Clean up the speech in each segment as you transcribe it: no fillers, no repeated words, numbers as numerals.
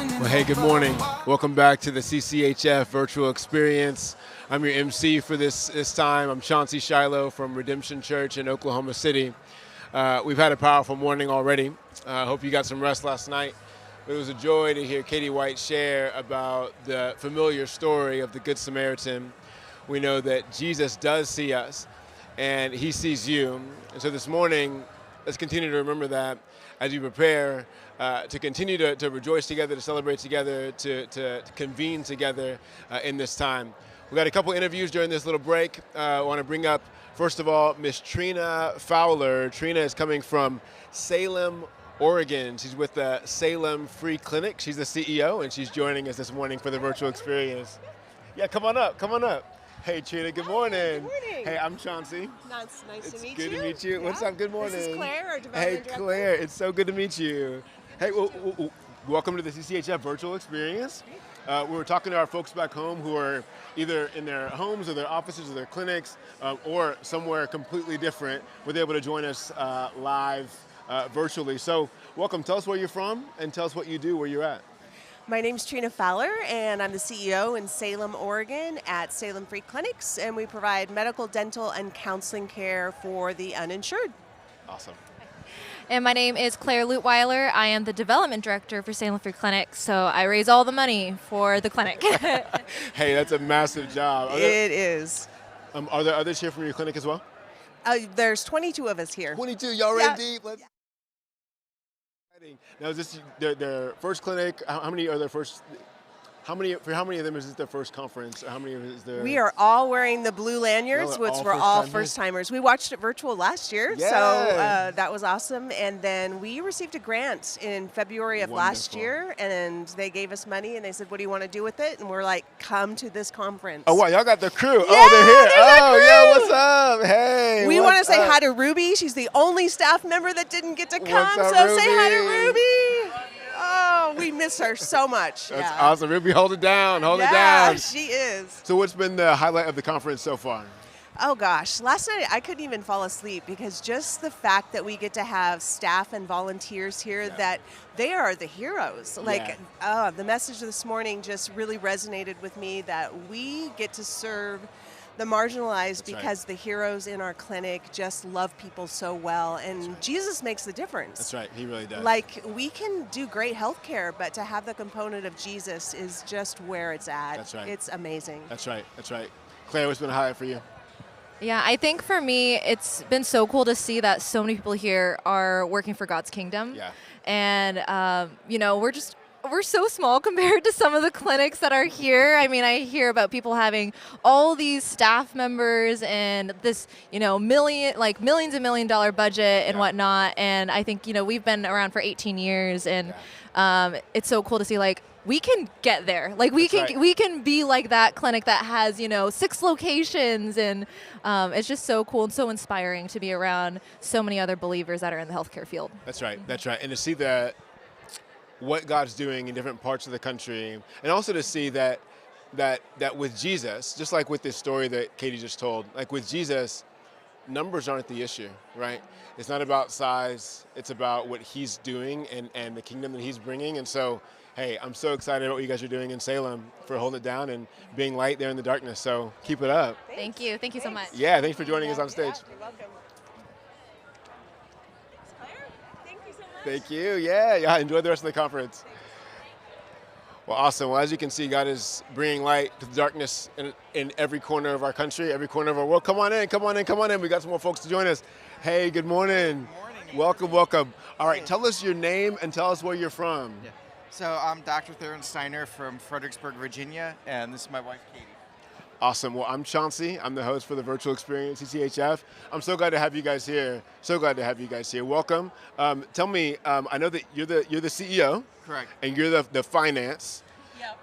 Well, hey, good morning. Welcome back to the CCHF virtual experience. I'm your MC for this time. I'm Chauncey Shiloh from Redemption Church in Oklahoma City. We've had a powerful morning already. I hope you got some rest last night. It was a joy to hear Katie White share about the familiar story of the Good Samaritan. We know that Jesus does see us, and he sees you. And so this morning, let's continue to remember that as you prepare to continue to rejoice together, to celebrate together, to convene together in this time. We got a couple interviews during this little break. I want to bring up, first of all, Miss Trina Fowler. Trina is coming from Salem, Oregon. She's with the Salem Free Clinic. She's the CEO, and she's joining us this morning for the virtual experience. Yeah, come on up, come on up. Hey, Trina, good morning. Good morning. Hey, I'm Chauncey. Nice to meet you. It's good to meet you. Yeah. What's up? Good morning. This is Claire, our development Hey, director. Claire, it's so good to meet you. Hey, welcome to the CCHF virtual experience. We were talking to our folks back home who are either in their homes or their offices or their clinics or somewhere completely different, were they able to join us live virtually. So welcome. Tell us where you're from and tell us what you do, where you're at. My name's Trina Fowler, and I'm the CEO in Salem, Oregon at Salem Free Clinics, and we provide medical, dental, and counseling care for the uninsured. Awesome. And my name is Claire Lutweiler. I am the development director for Salem Free Clinics, so I raise all the money for the clinic. Hey, that's a massive job. It is. Are there others here from your clinic as well? There's 22 of us here. 22, y'all Yeah. ready deep? Let's. Now, is this their first clinic? How many are their first? How many of them is this their first conference? How many of it is their? We are all wearing the blue lanyards, No, which all were all first-timers? first-timers. We watched it virtual last year, Yeah. so that was awesome. And then we received a grant in February of last Wonderful. year, and they gave us money, and they said, what do you want to do with it? And we're like, come to this conference. Oh wow, y'all got the crew. Yeah, Oh, they're here. there's our Oh crew. yeah, what's up? Hey. We want to what's say up? hi to Ruby. She's the only staff member that didn't get to come, What's up, so say hi to Ruby? Ruby. Oh, we miss her so much. That's yeah. awesome. Ruby, hold it down. Hold it Yeah, down. she is. So what's been the highlight of the conference so far? Oh gosh, last night I couldn't even fall asleep because just the fact that we get to have staff and volunteers here, that they are the heroes. Like, the message this morning just really resonated with me that we get to serve the marginalized because the heroes in our clinic just love people so well, and Jesus makes the difference. That's right. He really does. Like, we can do great healthcare, but to have the component of Jesus is just where it's at. That's right. It's amazing. That's right. That's right. Claire, what's been a highlight for you? Yeah, I think for me, it's been so cool to see that so many people here are working for God's kingdom. Yeah. And, we're so small compared to some of the clinics that are here. I mean, I hear about people having all these staff members and this, millions and $1 million budget and whatnot. And I think, we've been around for 18 years, and it's so cool to see, like, we can get there. Like, we can be like that clinic that has, 6 locations, and it's just so cool and so inspiring to be around so many other believers that are in the healthcare field. That's right. That's right. And to see what God's doing in different parts of the country, and also to see that with Jesus, just like with this story that Katie just told, like with Jesus, numbers aren't the issue, right? It's not about size. It's about what he's doing and the kingdom that he's bringing. And so, hey, I'm so excited about what you guys are doing in Salem for holding it down and being light there in the darkness. So keep it up. Thank you. Thank you so much. Yeah, thanks for joining us on stage. You're welcome. Claire, thank you so much. Thank you. Yeah. Enjoy the rest of the conference. Well, awesome. Well, as you can see, God is bringing light to the darkness in every corner of our country, every corner of our world. Come on in. We got some more folks to join us. Hey, good morning. Good morning. Welcome. All right, tell us your name and tell us where you're from. Yeah. So I'm Dr. Theron Steiner from Fredericksburg, Virginia, and this is my wife, Katie. Awesome. Well, I'm Chauncey. I'm the host for the virtual experience, CCHF. I'm so glad to have you guys here. Welcome. Tell me, I know that you're the CEO. Correct. And you're the finance. Yeah,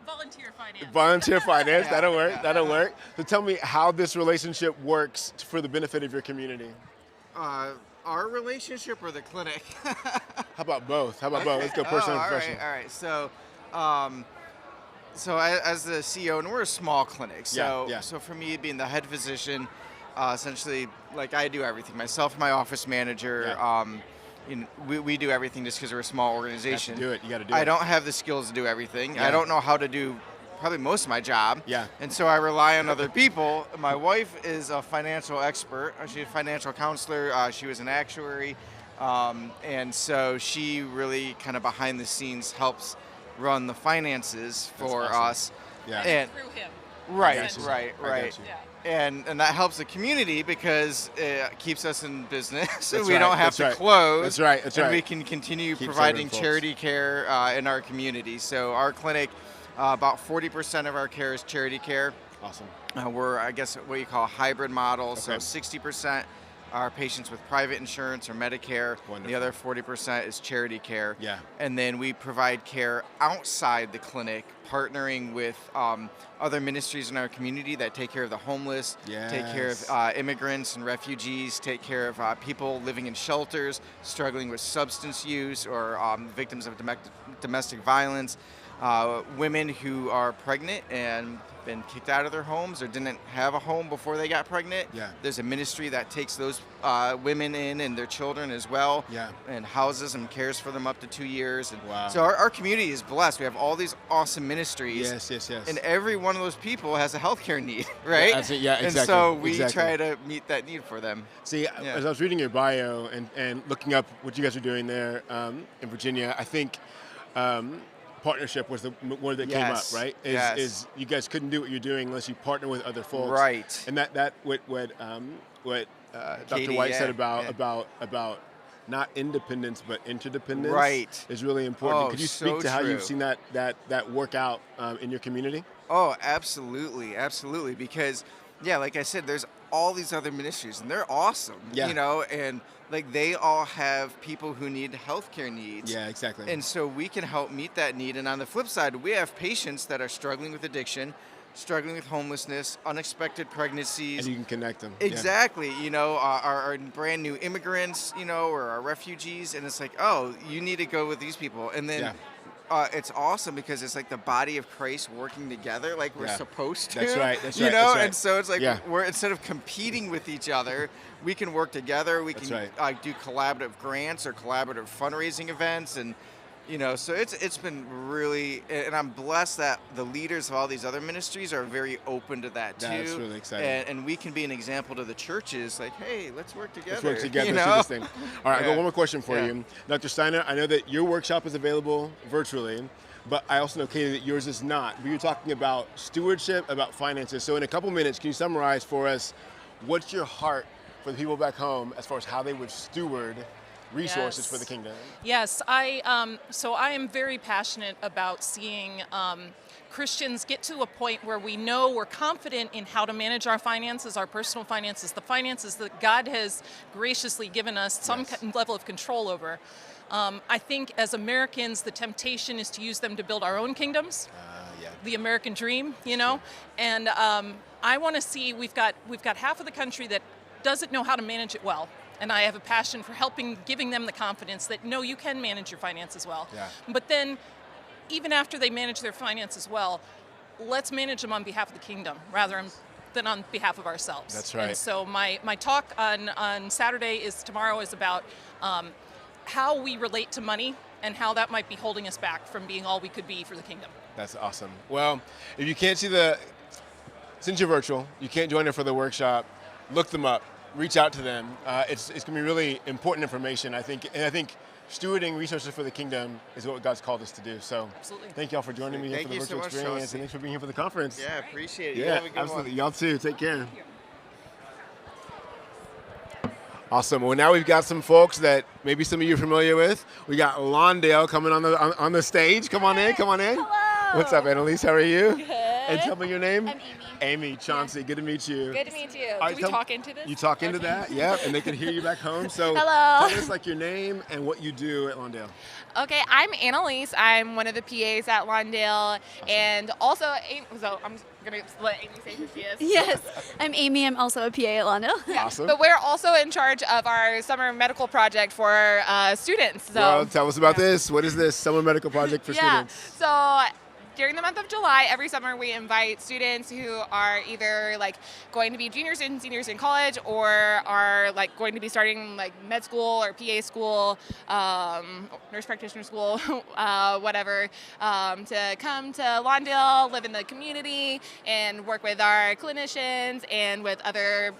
volunteer finance. Volunteer finance. Yeah, That'll work. So tell me how this relationship works for the benefit of your community. Our relationship or the clinic? How about both? Let's go personal and professional. All right. So as the CEO, and we're a small clinic, so for me being the head physician, essentially, like, I do everything myself, my office manager. we do everything just because we're a small organization. You have to do it. You got to do it. I don't have the skills to do everything. Yeah. I don't know how to do probably most of my job. Yeah. And so I rely on other people. My wife is a financial expert. She's a financial counselor. She was an actuary. And so she really kind of behind the scenes helps run the finances for awesome. us. Yeah. And Through him. right, I right. got you. Yeah. And that helps the community because it keeps us in business. That's We right, don't have that's to right. close. That's right, that's and right. we can continue Keep providing serving folks. charity care in our community. So our clinic, about 40% of our care is charity care. Awesome. We're, I guess, what you call a hybrid model. So Okay. 60% are patients with private insurance or Medicare. Wonderful. The other 40% is charity care. Yeah. And then we provide care outside the clinic, partnering with other ministries in our community that take care of the homeless, take care Yes. of immigrants and refugees, take care of people living in shelters, struggling with substance use or victims of domestic violence. Women who are pregnant and been kicked out of their homes or didn't have a home before they got pregnant. Yeah. There's a ministry that takes those women in and their children as well. Yeah. And houses and cares for them up to 2 years. And Wow. so our community is blessed. We have all these awesome ministries. Yes. And every one of those people has a healthcare need, right? exactly. And so we try to meet that need for them. See, Yeah. as I was reading your bio and looking up what you guys are doing there in Virginia, I think partnership was the word that came up, Yes. right? Yes. Is you guys couldn't do what you're doing unless you partner with other folks, Right. And that what Dr. Katie, White yeah, said yeah. about not independence but interdependence, Right. is really important. Oh, Could you so speak to how true. you've seen that work out in your community? Oh, absolutely, absolutely. Because, yeah, like I said, there's all these other ministries, and they're awesome. Yeah. And like they all have people who need healthcare needs. Yeah, exactly. And so we can help meet that need. And on the flip side, we have patients that are struggling with addiction, struggling with homelessness, unexpected pregnancies. and you can connect them. Yeah. Exactly, our brand new immigrants, or our refugees, and it's like, oh, you need to go with these people, and then Yeah. it's awesome because it's like the body of Christ working together, like we're Yeah. supposed to. That's right, that's You right, know, that's right. and so it's like Yeah. we're instead of competing with each other, we can work together. We That's can right. do collaborative grants or collaborative fundraising events, and so it's been really, and I'm blessed that the leaders of all these other ministries are very open to that too. That's really exciting. And we can be an example to the churches, like, hey, let's work together. Let's work together you to do know? this thing. All right, I got Yeah. one more question for Yeah. you. Dr. Steiner, I know that your workshop is available virtually, but I also know, Katie, that yours is not. But you're talking about stewardship, about finances. So in a couple minutes, can you summarize for us what's your heart for the people back home as far as how they would steward resources Yes. for the kingdom? Yes, I am very passionate about seeing Christians get to a point where we know we're confident in how to manage our finances, our personal finances, the finances that God has graciously given us some Yes. level of control over. I think as Americans, the temptation is to use them to build our own kingdoms. Yeah. The American dream, and I want to see we've got half of the country that doesn't know how to manage it well, and I have a passion for giving them the confidence that no, you can manage your finances well. Yeah. But then, even after they manage their finances well, let's manage them on behalf of the kingdom rather than on behalf of ourselves. That's right. And so my talk on Saturday tomorrow is about how we relate to money and how that might be holding us back from being all we could be for the kingdom. That's awesome. Well, if you can't see since you're virtual, you can't join them for the workshop, look them up, reach out to them. It's going to be really important information, I think. And I think stewarding resources for the kingdom is what God's called us to do. So Absolutely. thank y'all for joining me here Thank for the you so virtual much, experience. Chelsea. And thanks for being here for the conference. Yeah, appreciate it. You Yeah, have a good absolutely. one. Y'all too. Take care. Awesome. Well, now we've got some folks that maybe some of you are familiar with. We got Londale coming on the stage. Come on in. Come on in. Hello. What's up, Annalise? How are you? Good. And tell me your name. I'm Amy. Amy Chauncey. Good to meet you. Good to meet you. All right, Do we tell- talk into this? You talk into Okay. that, yep, and they can hear you back home. So Hello. tell us like your name and what you do at Lawndale. Okay, I'm Annalise. I'm one of the PAs at Lawndale, and also, so I'm gonna let Amy say who she is. Yes, I'm Amy. I'm also a PA at Lawndale. Awesome. But we're also in charge of our summer medical project for students. So Well, tell us about this. What is this summer medical project for yeah. students? So during the month of July, every summer we invite students who are either like going to be juniors and seniors in college, or are like going to be starting like med school or PA school, nurse practitioner school, whatever, to come to Lawndale, live in the community, and work with our clinicians and with other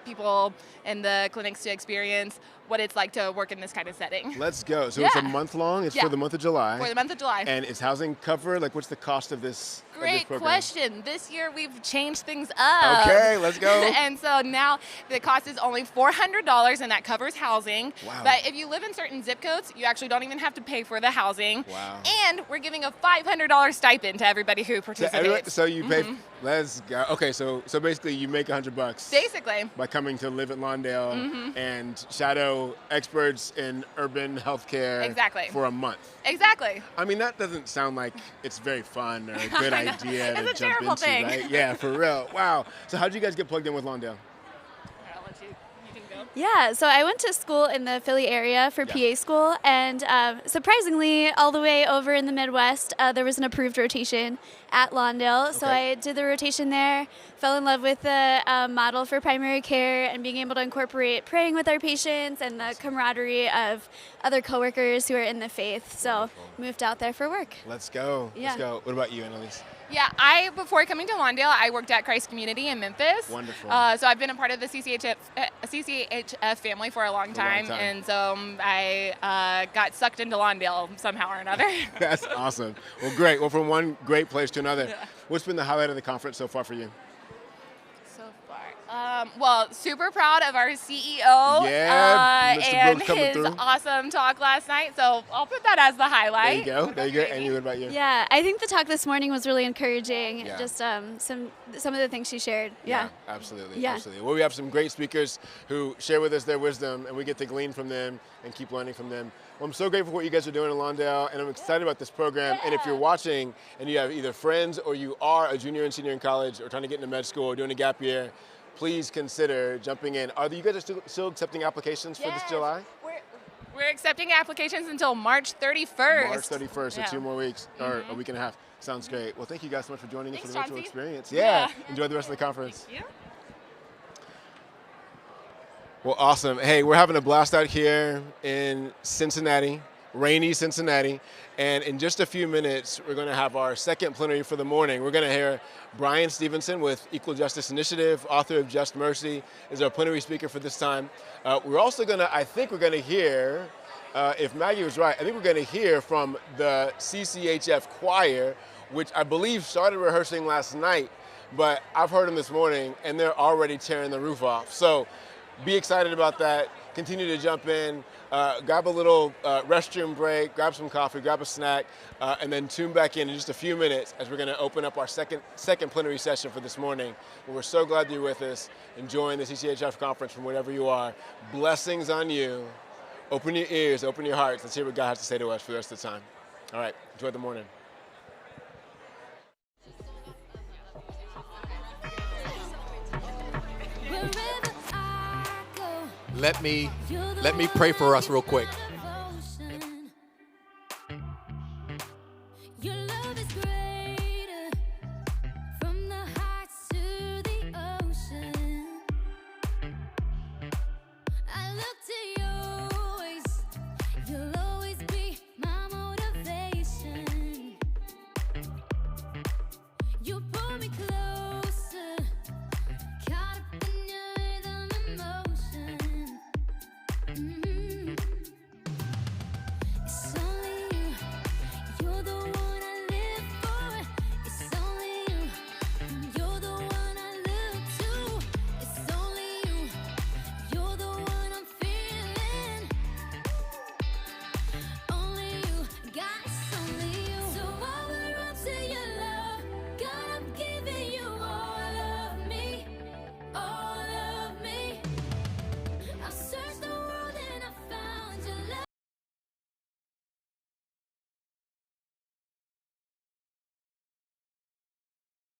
people in the clinics to experience what it's like to work in this kind of setting. Let's go. So it's a Yeah. month long. It's Yeah. for the month of July. For the month of July. And is housing covered? Like, what's the cost of this? Great program? question. This year we've changed things up. Okay, let's go. And so now the cost is only $400, and that covers housing. Wow. But if you live in certain zip codes, you actually don't even have to pay for the housing. Wow. And we're giving a $500 stipend to everybody who participates. So you pay. Let's go. Okay, so basically you make $100 Basically. by coming to live at Lawndale and shadow experts in urban healthcare Exactly. for a month. Exactly. I mean, that doesn't sound like it's very fun or a good idea It's to a jump terrible into, thing. right? Yeah, for real. Wow. So how'd you guys get plugged in with Lawndale? I'll let you can go. Yeah, so I went to school in the Philly area for PA school, and surprisingly, all the way over in the Midwest, there was an approved rotation at Lawndale. So Okay. I did the rotation there, fell in love with the model for primary care and being able to incorporate praying with our patients and the camaraderie of other coworkers who are in the faith. So moved out there for work. Let's go. Yeah. Let's go. What about you, Annalise? Yeah, before coming to Lawndale, I worked at Christ Community in Memphis. Wonderful. So I've been a part of the CCHF family for a long time, and so I got sucked into Lawndale somehow or another. That's awesome. Well, great. Well, from one great place to another, what's been the highlight of the conference so far for you? So far. Well, super proud of our CEO Yeah, Mr. and Brooks coming his through. awesome talk last night. So I'll put that as the highlight. There you go. There you go. And you, what about you? Yeah, I think the talk this morning was really encouraging. Yeah. Just some of the things she shared. Yeah. Absolutely. Yeah. Absolutely. Well, we have some great speakers who share with us their wisdom, and we get to glean from them and keep learning from them. Well, I'm so grateful for what you guys are doing in Lawndale, and I'm excited about this program. And if you're watching and you have either friends or you are a junior and senior in college or trying to get into med school or doing a gap year, please consider jumping in. Are you guys still accepting applications for this July? We're accepting applications until March 31st. March 31st, so Yeah. 2 more weeks, or a week and a half. Sounds great. Well, thank you guys so much for joining us for Thanks, the virtual Chauncey. experience. Yeah. Enjoy the rest of the conference. Yeah. Well, awesome. Hey, we're having a blast out here in Cincinnati, rainy Cincinnati. And in just a few minutes, we're going to have our second plenary for the morning. We're going to hear Brian Stevenson with Equal Justice Initiative, author of Just Mercy, is our plenary speaker for this time. We're also going to, I think we're going to hear, if Maggie was right, I think we're going to hear from the CCHF choir, which I believe started rehearsing last night, but I've heard them this morning, and they're already tearing the roof off. So be excited about that. Continue to jump in, grab a little restroom break, grab some coffee, grab a snack, and then tune back in just a few minutes as we're going to open up our second plenary session for this morning. Well, we're so glad you're with us, enjoying the CCHF conference from wherever you are. Blessings on you. Open your ears, open your hearts. Let's hear what God has to say to us for the rest of the time. All right, enjoy the morning. Let me pray for us real quick. Your love is great.